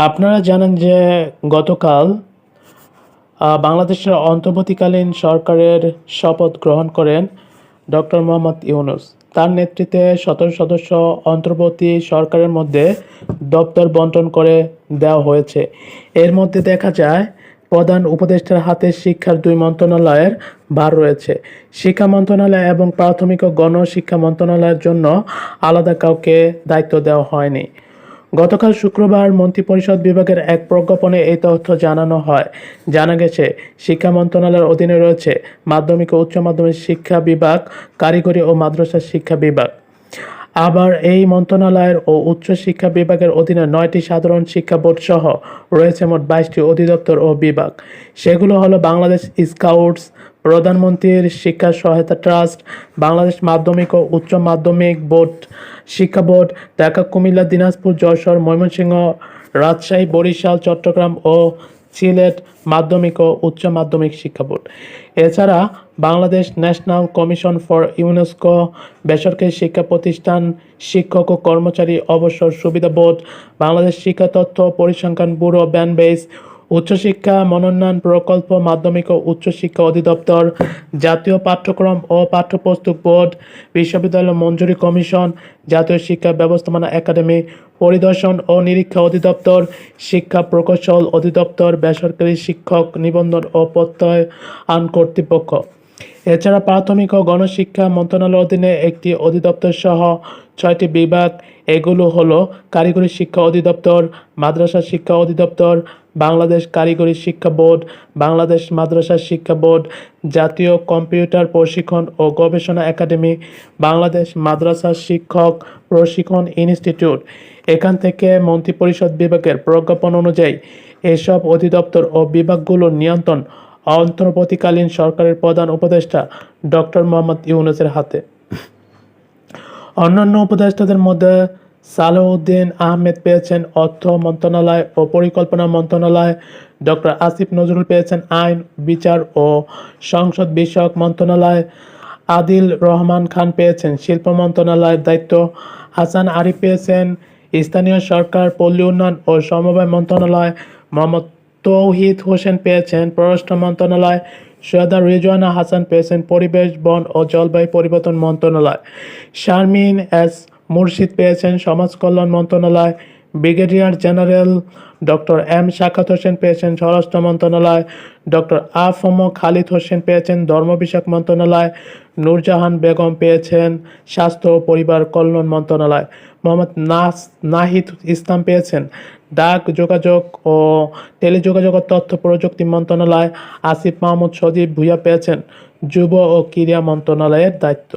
আপনারা জানেন যে গতকাল বাংলাদেশের অন্তর্বর্তীকালীন সরকারের শপথ গ্রহণ করেন ডক্টর মোহাম্মদ ইউনূস। তার নেতৃত্বে ১৭ সদস্য অন্তর্বর্তী সরকারের মধ্যে দপ্তর বণ্টন করে দেওয়া হয়েছে। এর মধ্যে দেখা যায় প্রধান উপদেষ্টার হাতে শিক্ষার ২ মন্ত্রণালয়ের ভার রয়েছে। শিক্ষা মন্ত্রণালয় এবং প্রাথমিক ও গণশিক্ষা মন্ত্রণালয়ের জন্য আলাদা কাউকে দায়িত্ব দেওয়া হয়নি। গতকাল শুক্রবার মন্ত্রিপরিষদ বিভাগের এক প্রজ্ঞাপনে এই তথ্য জানানো হয়। জানা গেছে, শিক্ষা মন্ত্রণালয়ের অধীনে রয়েছে মাধ্যমিক ও উচ্চ মাধ্যমিক শিক্ষা বিভাগ, কারিগরি ও মাদ্রাসা শিক্ষা বিভাগ। আবার এই মন্ত্রণালয়ের ও উচ্চ শিক্ষা বিভাগের অধীনে ৯টি সাধারণ শিক্ষা বোর্ড সহ রয়েছে মোট ২২টি অধিদপ্তর ও বিভাগ। সেগুলো হলো বাংলাদেশ স্কাউটস, প্রধানমন্ত্রীর শিক্ষা সহায়তা ট্রাস্ট, বাংলাদেশ মাধ্যমিক ও উচ্চ মাধ্যমিক বোর্ড, শিক্ষা বোর্ড, ঢাকা, কুমিল্লা, দিনাজপুর, যশোর, ময়মনসিংহ, রাজশাহী, বরিশাল, চট্টগ্রাম ও সিলেট মাধ্যমিক ও উচ্চ মাধ্যমিক শিক্ষা বোর্ড। এছাড়া Bangladesh national commission for UNESCO, বেসরকারি শিক্ষা প্রতিষ্ঠান, শিক্ষক ও কর্মচারী অবসর সুবিধা বোর্ড, বাংলাদেশ শিক্ষা তথ্য পরিসংখ্যান ব্যুরো ব্যানবেস, উচ্চশিক্ষা মনোন্নয়ন প্রকল্প, মাধ্যমিক ও উচ্চশিক্ষা অধিদপ্তর, জাতীয় পাঠ্যক্রম ও পাঠ্যপুস্তক বোর্ড, বিশ্ববিদ্যালয় মঞ্জুরি কমিশন, জাতীয় শিক্ষা ব্যবস্থাপনা একাডেমি, পরিদর্শন ও নিরীক্ষা অধিদপ্তর, শিক্ষা প্রকৌশল অধিদপ্তর, বেসরকারি শিক্ষক নিবন্ধন ও প্রত্যয়ন কর্তৃপক্ষ। এছাড়া প্রাথমিক ও গণশিক্ষা মন্ত্রণালয়ের অধীনে একটি অধিদপ্তর সহ ৬টি বিভাগ। এগুলো হলো কারিগরি শিক্ষা অধিদপ্তর, মাদ্রাসা শিক্ষা অধিদপ্তর, বাংলাদেশ কারিগরি শিক্ষা বোর্ড, বাংলাদেশ মাদ্রাসা শিক্ষা বোর্ড, জাতীয় কম্পিউটার প্রশিক্ষণ ও গবেষণা একাডেমি, বাংলাদেশ মাদ্রাসা শিক্ষক প্রশিক্ষণ ইনস্টিটিউট। এখান থেকে মন্ত্রিপরিষদ বিভাগের প্রজ্ঞাপন অনুযায়ী এসব অধিদপ্তর ও বিভাগগুলোর নিয়ন্ত্রণ অন্তর্বর্তীকালীন সরকারের প্রধান উপদেষ্টা ডক্টর মোহাম্মদ ইউনূসের হাতে। অন্যান্য উপদেষ্টাদের মধ্যে সালেহউদ্দিন আহমেদ পেয়েছেন অর্থ মন্ত্রণালয় ও পরিকল্পনা মন্ত্রণালয়, ডক্টর আসিফ নজরুল পেয়েছেন আইন, বিচার ও সংসদ বিষয়ক মন্ত্রণালয়, আদিল রহমান খান পেয়েছেন শিল্প মন্ত্রণালয়ের দায়িত্ব, হাসান আরিফ পেয়েছেন স্থানীয় সরকার, পল্লী উন্নয়ন ও সমবায় মন্ত্রণালয়, মোহাম্মদ তৌহিদ হোসেন পেয়েছেন পররাষ্ট্র মন্ত্রণালয়, সৈয়দা রিজওয়ানা হাসান পেয়েছেন পরিবেশ, বন ও জলবায়ু পরিবর্তন মন্ত্রণালয়, শারমিন এস মুর্শিদ পেয়েছেন সমাজ কল্যাণ মন্ত্রণালয়, ব্রিগেডিয়ার জেনারেল ডক্টর এম শাখাত হোসেন পেয়েছেন স্বরাষ্ট্র মন্ত্রণালয়, ডক্টর আ.ফ.ম. খালিদ হোসেন পেয়েছেন ধর্ম বিষয়ক মন্ত্রণালয়, নূরজাহান বেগম পেয়েছেন স্বাস্থ্য ও পরিবার কল্যাণ মন্ত্রণালয়, মোহাম্মদ নাহিদ ইসলাম পেয়েছেন ডাক যোগাযোগ ও টেলিযোগাযোগ ও তথ্য প্রযুক্তি মন্ত্রণালয়, আসিফ মাহমুদ সজীব ভুঁইয়া পেয়েছেন যুব ও ক্রীড়া মন্ত্রণালয়ের দায়িত্ব।